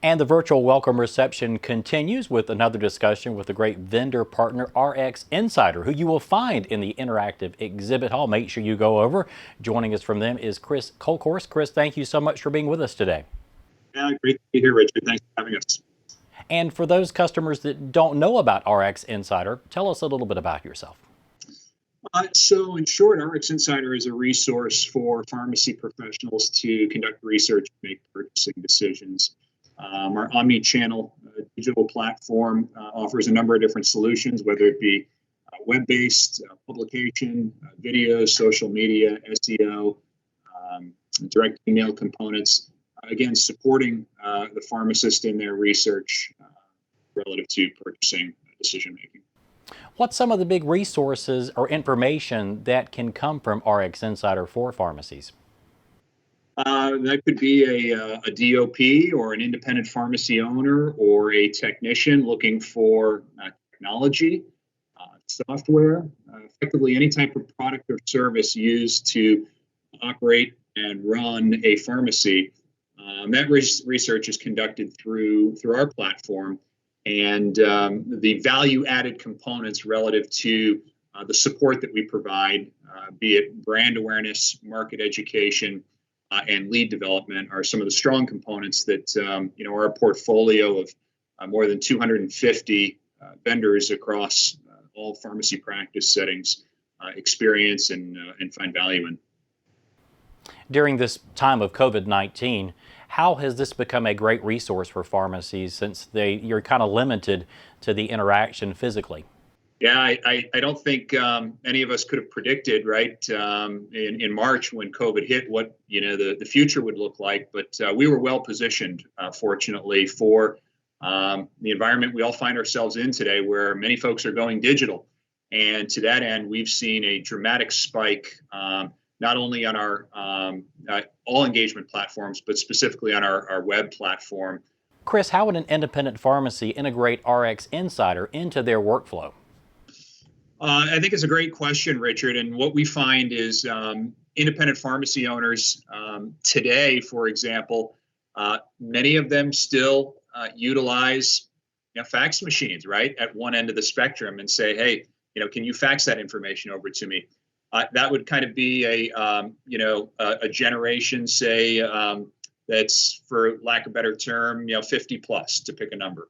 And the virtual welcome reception continues with another discussion with a great vendor partner, RXinsider, who you will find in the interactive exhibit hall. Make sure you go over. Joining us from them is Chris Kolkhorst. Chris, thank you so much for being with us today. Yeah, great to be here, Richard. Thanks for having us. And for those customers that don't know about RXinsider, tell us a little bit about yourself. So in short, RxInsider is a resource for pharmacy professionals to conduct research and make purchasing decisions. Our omni-channel digital platform offers a number of different solutions, whether it be web-based publication, video, social media, SEO, direct email components, again, supporting the pharmacist in their research relative to purchasing decision-making. What's some of the big resources or information that can come from RXinsider for pharmacies? That could be a DOP or an independent pharmacy owner or a technician looking for technology, software, effectively any type of product or service used to operate and run a pharmacy. That research is conducted through our platform, and the value-added components relative to the support that we provide, be it brand awareness, market education, and lead development, are some of the strong components that our portfolio of more than 250 vendors across all pharmacy practice settings experience and find value in. During this time of COVID-19, how has this become a great resource for pharmacies since you're kind of limited to the interaction physically? Yeah, I don't think any of us could have predicted, right, in March when COVID hit, what the future would look like. But we were well positioned, fortunately, for the environment we all find ourselves in today, where many folks are going digital. And to that end, we've seen a dramatic spike, not only on our all engagement platforms, but specifically on our web platform. Chris, how would an independent pharmacy integrate RXinsider into their workflow? I think it's a great question, Richard. And what we find is independent pharmacy owners today, for example, many of them still utilize fax machines, right, at one end of the spectrum, and say, hey, can you fax that information over to me? That would kind of be a generation, say, that's, for lack of a better term, 50 plus, to pick a number.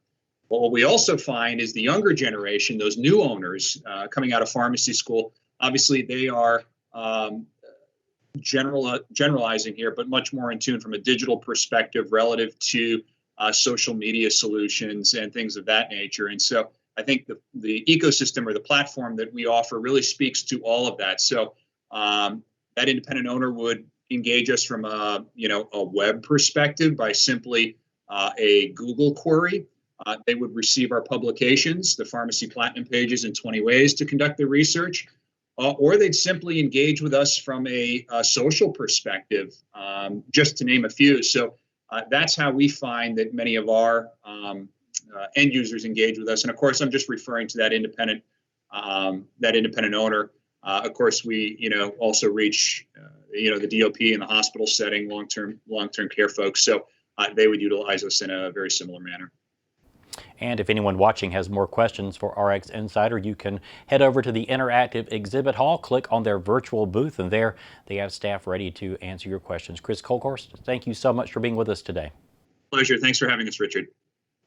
But what we also find is the younger generation, those new owners coming out of pharmacy school, obviously they are generalizing here, but much more in tune from a digital perspective relative to social media solutions and things of that nature. And so I think the ecosystem or the platform that we offer really speaks to all of that. So that independent owner would engage us from a web perspective by simply a Google query. They would receive our publications, the Pharmacy Platinum pages, in 20 ways to conduct their research, or they'd simply engage with us from a social perspective, just to name a few. So that's how we find that many of our end users engage with us. And of course, I'm just referring to that independent owner. Of course, we also reach the DOP in the hospital setting, long-term care folks. So they would utilize us in a very similar manner. And if anyone watching has more questions for RXinsider, you can head over to the interactive exhibit hall, click on their virtual booth, and there they have staff ready to answer your questions. Chris Kolkhorst, thank you so much for being with us today. Pleasure. Thanks for having us, Richard.